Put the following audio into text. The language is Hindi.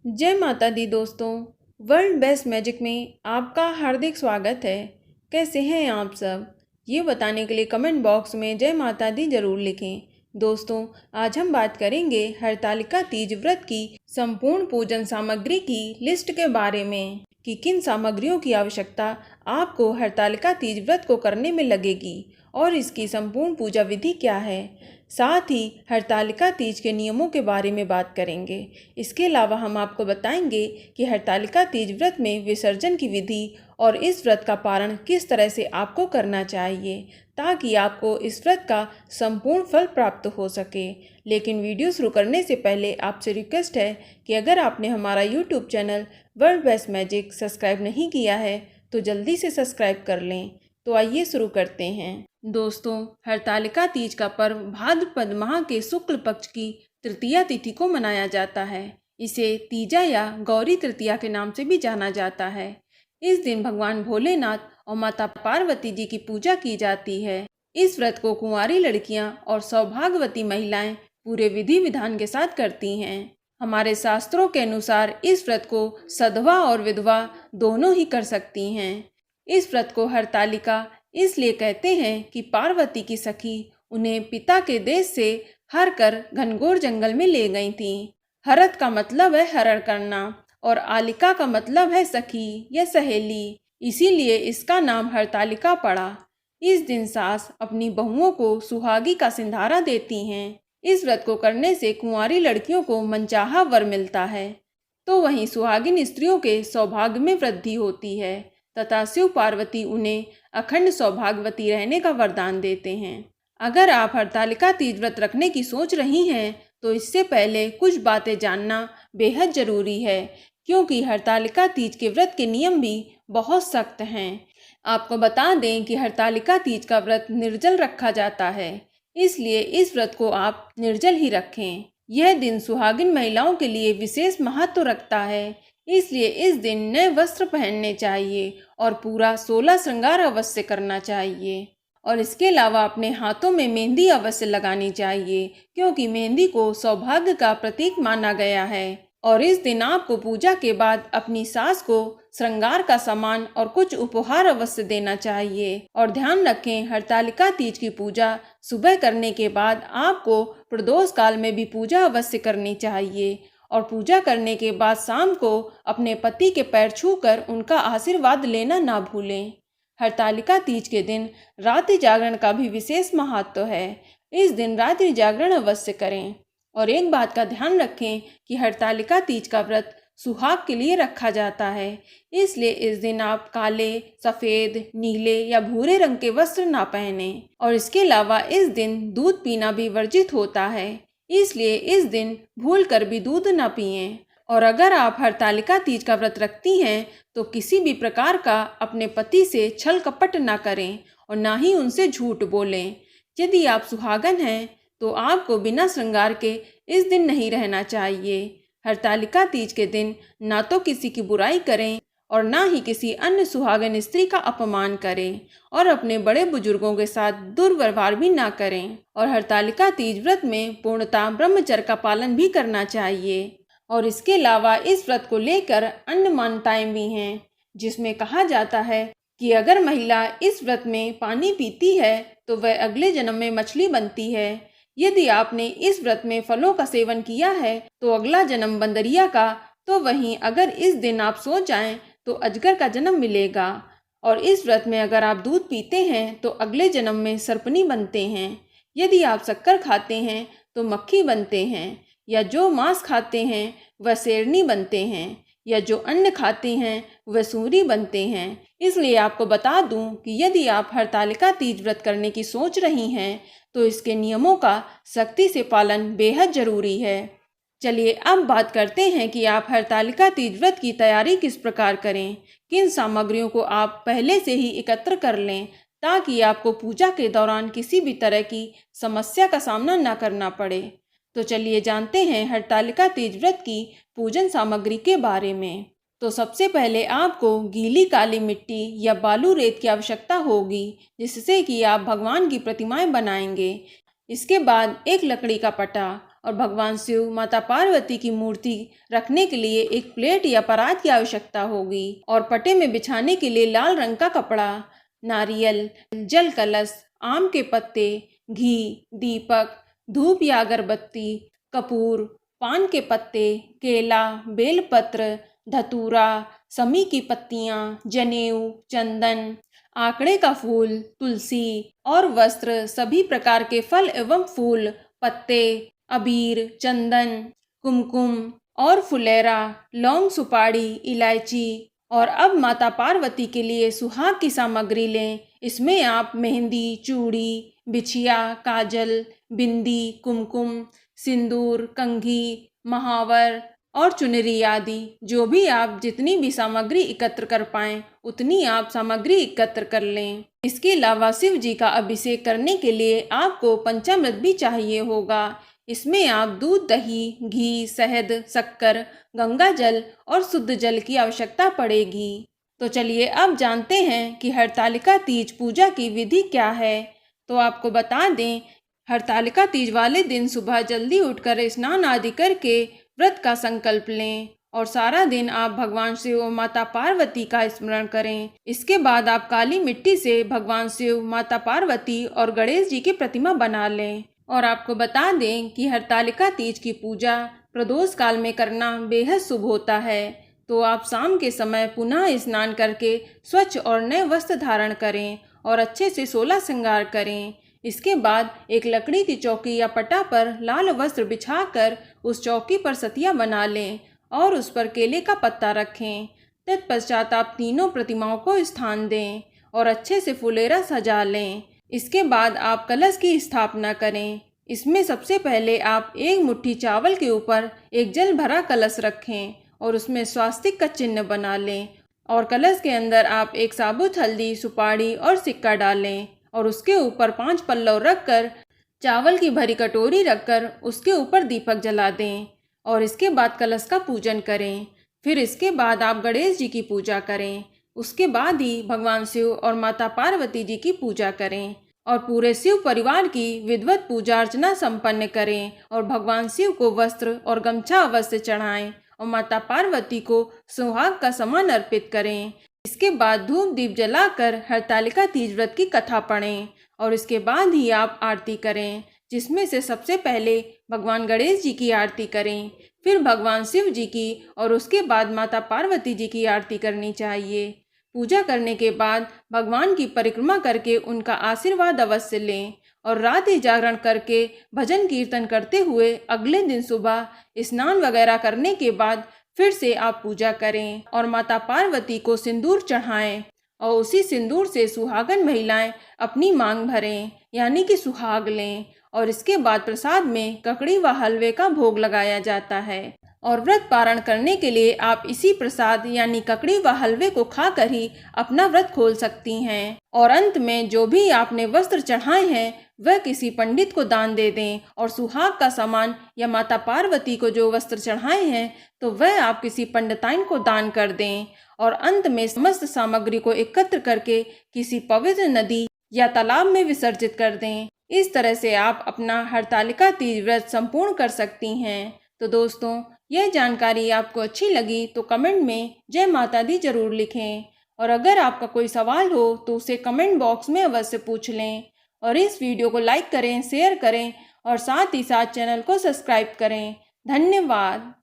जय माता दी दोस्तों। वर्ल्ड बेस्ट मैजिक में आपका हार्दिक स्वागत है। कैसे हैं आप सब? ये बताने के लिए कमेंट बॉक्स में जय माता दी जरूर लिखें। दोस्तों, आज हम बात करेंगे हरतालिका तीज व्रत की संपूर्ण पूजन सामग्री की लिस्ट के बारे में कि किन सामग्रियों की आवश्यकता आपको हरतालिका तीज व्रत को करने में लगेगी और इसकी संपूर्ण पूजा विधि क्या है। साथ ही हरतालिका तीज के नियमों के बारे में बात करेंगे। इसके अलावा हम आपको बताएंगे कि हरतालिका तीज व्रत में विसर्जन की विधि और इस व्रत का पारण किस तरह से आपको करना चाहिए ताकि आपको इस व्रत का संपूर्ण फल प्राप्त हो सके। लेकिन वीडियो शुरू करने से पहले आपसे रिक्वेस्ट है कि अगर आपने हमारा YouTube channel world best magic subscribe नहीं किया है तो जल्दी से सब्सक्राइब कर लें। तो आइए शुरू करते हैं। दोस्तों, हरतालिका तीज का पर्व भाद्रपद माह के शुक्ल पक्ष की तृतीया तिथि को मनाया जाता है। इसे तीजा या गौरी तृतीया के नाम से भी जाना जाता है। इस दिन भगवान भोलेनाथ और माता पार्वती जी की पूजा की जाती है। इस व्रत को कुंवारी लड़कियां और सौभाग्यवती महिलाएं पूरे विधि विधान के साथ करती हैं। हमारे शास्त्रों के अनुसार इस व्रत को सधवा और विधवा दोनों ही कर सकती हैं। इस व्रत को हरतालिका इसलिए कहते हैं कि पार्वती की सखी उन्हें पिता के देश से हर कर घनघोर जंगल में ले गई थी। हरत का मतलब है हरण करना और आलिका का मतलब है सखी या सहेली, इसीलिए इसका नाम हरतालिका पड़ा। इस दिन सास अपनी बहुओं को सुहागी का सिंधारा देती हैं। इस व्रत को करने से कुंवारी लड़कियों को मनचाहा वर मिलता है, तो वहीं सुहागिन स्त्रियों के सौभाग्य में वृद्धि होती है तथा शिव पार्वती उन्हें अखंड सौभाग्यवती रहने का वरदान देते हैं। अगर आप हरतालिका तीज व्रत रखने की सोच रही हैं तो इससे पहले कुछ बातें जानना बेहद जरूरी है, क्योंकि हरतालिका तीज के व्रत के नियम भी बहुत सख्त हैं। आपको बता दें कि हरतालिका तीज का व्रत निर्जल रखा जाता है, इसलिए इस व्रत को आप निर्जल ही रखें। यह दिन सुहागिन महिलाओं के लिए विशेष महत्व रखता है, इसलिए इस दिन नए वस्त्र पहनने चाहिए और पूरा 16 श्रृंगार अवश्य करना चाहिए। और इसके अलावा अपने हाथों में मेहंदी अवश्य लगानी चाहिए, क्योंकि मेहंदी को सौभाग्य का प्रतीक माना गया है। और इस दिन आपको पूजा के बाद अपनी सास को श्रृंगार का सामान और कुछ उपहार अवश्य देना चाहिए। और ध्यान रखें, हरतालिका तीज की पूजा सुबह करने के बाद आपको प्रदोष काल में भी पूजा अवश्य करनी चाहिए। और पूजा करने के बाद शाम को अपने पति के पैर छूकर उनका आशीर्वाद लेना ना भूलें। हरतालिका तीज के दिन रात्रि जागरण का भी विशेष महत्व है। इस दिन रात्रि जागरण अवश्य करें। और एक बात का ध्यान रखें कि हरतालिका तीज का व्रत सुहाग के लिए रखा जाता है, इसलिए इस दिन आप काले, सफ़ेद, नीले या भूरे रंग के वस्त्र ना पहने। और इसके अलावा इस दिन दूध पीना भी वर्जित होता है, इसलिए इस दिन भूल कर भी दूध न पिएं। और अगर आप हरतालिका तीज का व्रत रखती हैं तो किसी भी प्रकार का अपने पति से छल कपट ना करें और ना ही उनसे झूठ बोलें। यदि आप सुहागन हैं तो आपको बिना श्रृंगार के इस दिन नहीं रहना चाहिए। हरतालिका तीज के दिन ना तो किसी की बुराई करें और ना ही किसी अन्य सुहागन स्त्री का अपमान करें और अपने बड़े बुजुर्गों के साथ दुर्व्यवहार भी ना करें। और हरतालिका तीज व्रत में पूर्णतः ब्रह्मचर्य का पालन भी करना चाहिए। और इसके अलावा इस व्रत को लेकर अन्य मान्यताएं भी हैं, जिसमें कहा जाता है कि अगर महिला इस व्रत में पानी पीती है तो वह अगले जन्म में मछली बनती है। यदि आपने इस व्रत में फलों का सेवन किया है तो अगला जन्म बंदरिया का, तो वहीं अगर इस दिन आप सो जाएं तो अजगर का जन्म मिलेगा। और इस व्रत में अगर आप दूध पीते हैं तो अगले जन्म में सर्पनी बनते हैं। यदि आप शक्कर खाते हैं तो मक्खी बनते हैं, या जो मांस खाते हैं वह शेरनी बनते हैं, या जो अन्न खाते हैं वह सूरी बनते हैं। इसलिए आपको बता दूं कि यदि आप हरतालिका तीज व्रत करने की सोच रही हैं तो इसके नियमों का सख्ती से पालन बेहद जरूरी है। चलिए अब बात करते हैं कि आप हरतालिका तीज व्रत की तैयारी किस प्रकार करें। किन सामग्रियों को आप पहले से ही एकत्र कर लें ताकि आपको पूजा के दौरान किसी भी तरह की समस्या का सामना न करना पड़े। तो चलिए जानते हैं हरतालिका तीज व्रत की पूजन सामग्री के बारे में। तो सबसे पहले आपको गीली काली मिट्टी या बालू रेत की आवश्यकता होगी, जिससे कि आप भगवान की प्रतिमाएं बनाएंगे। इसके बाद एक लकड़ी का पटा और भगवान शिव माता पार्वती की मूर्ति रखने के लिए एक प्लेट या परात की आवश्यकता होगी और पटे में बिछाने के लिए लाल रंग का कपड़ा, नारियल, जल कलश, आम के पत्ते, घी, दीपक, धूप या अगरबत्ती, कपूर, पान के पत्ते, केला, बेलपत्र, धतूरा, समी की पत्तियां, जनेऊ, चंदन, आंकड़े का फूल, तुलसी और वस्त्र, सभी प्रकार के फल एवं फूल, पत्ते, अबीर, चंदन, कुमकुम और फुलेरा, लौंग, सुपारी, इलायची। और अब माता पार्वती के लिए सुहाग की सामग्री लें। इसमें आप मेहंदी, चूड़ी, बिछिया, काजल, बिंदी, कुमकुम, सिंदूर, कंघी, महावर और चुनरी आदि जो भी आप जितनी भी सामग्री एकत्र कर पाएं उतनी आप सामग्री एकत्र कर लें। इसके अलावा शिव जी का अभिषेक करने के लिए आपको पंचामृत भी चाहिए होगा। इसमें आप दूध, दही, घी, शहद, शक्कर, गंगा जल और शुद्ध जल की आवश्यकता पड़ेगी। तो चलिए अब जानते हैं कि हरतालिका तीज पूजा की विधि क्या है। तो आपको बता दें, हरतालिका तीज वाले दिन सुबह जल्दी उठकर स्नान आदि करके व्रत का संकल्प लें और सारा दिन आप भगवान शिव और माता पार्वती का स्मरण करें। इसके बाद आप काली मिट्टी से भगवान शिव, माता पार्वती और गणेश जी की प्रतिमा बना लें। और आपको बता दें कि हरतालिका तीज की पूजा प्रदोष काल में करना बेहद शुभ होता है। तो आप शाम के समय पुनः स्नान करके स्वच्छ और नए वस्त्र धारण करें और अच्छे से 16 श्रृंगार करें। इसके बाद एक लकड़ी की चौकी या पटा पर लाल वस्त्र बिछाकर उस चौकी पर सतिया बना लें और उस पर केले का पत्ता रखें। तत्पश्चात आप तीनों प्रतिमाओं को स्थान दें और अच्छे से फुलेरा सजा लें। इसके बाद आप कलश की स्थापना करें। इसमें सबसे पहले आप एक मुट्ठी चावल के ऊपर एक जल भरा कलश रखें और उसमें स्वास्तिक का चिन्ह बना लें और कलश के अंदर आप एक साबुत हल्दी, सुपारी और सिक्का डालें और उसके ऊपर 5 पल्लव रखकर चावल की भरी कटोरी रखकर उसके ऊपर दीपक जला दें और इसके बाद कलश का पूजन करें। फिर इसके बाद आप गणेश जी की पूजा करें। उसके बाद ही भगवान शिव और माता पार्वती जी की पूजा करें और पूरे शिव परिवार की विधिवत पूजा अर्चना संपन्न करें और भगवान शिव को वस्त्र और गमछा अवश्य चढ़ाएं और माता पार्वती को सुहाग का सामान अर्पित करें। इसके बाद धूप दीप जलाकर हरतालिका तीज व्रत की कथा पढ़ें और इसके बाद ही आप आरती करें, जिसमें से सबसे पहले भगवान गणेश जी की आरती करें, फिर भगवान शिव जी की और उसके बाद माता पार्वती जी की आरती करनी चाहिए। पूजा करने के बाद भगवान की परिक्रमा करके उनका आशीर्वाद अवश्य लें और रात्रि जागरण करके भजन कीर्तन करते हुए अगले दिन सुबह स्नान वगैरह करने के बाद फिर से आप पूजा करें और माता पार्वती को सिंदूर चढ़ाएं और उसी सिंदूर से सुहागन महिलाएं अपनी मांग भरें यानी कि सुहाग लें और इसके बाद प्रसाद में ककड़ी व हलवे का भोग लगाया जाता है। और व्रत पारण करने के लिए आप इसी प्रसाद यानी ककड़ी व हलवे को खाकर ही अपना व्रत खोल सकती हैं। और अंत में जो भी आपने वस्त्र चढ़ाए हैं वह किसी पंडित को दान दे दें और सुहाग का सामान या माता पार्वती को जो वस्त्र चढ़ाए हैं तो वह आप किसी पंडिताइन को दान कर दें और अंत में समस्त सामग्री को एकत्र करके किसी पवित्र नदी या तालाब में विसर्जित कर दें। इस तरह से आप अपना हरतालिका तीज व्रत संपूर्ण कर सकती हैं। तो दोस्तों, यह जानकारी आपको अच्छी लगी तो कमेंट में जय माता दी जरूर लिखें और अगर आपका कोई सवाल हो तो उसे कमेंट बॉक्स में अवश्य पूछ लें और इस वीडियो को लाइक करें, शेयर करें और साथ ही साथ चैनल को सब्सक्राइब करें। धन्यवाद।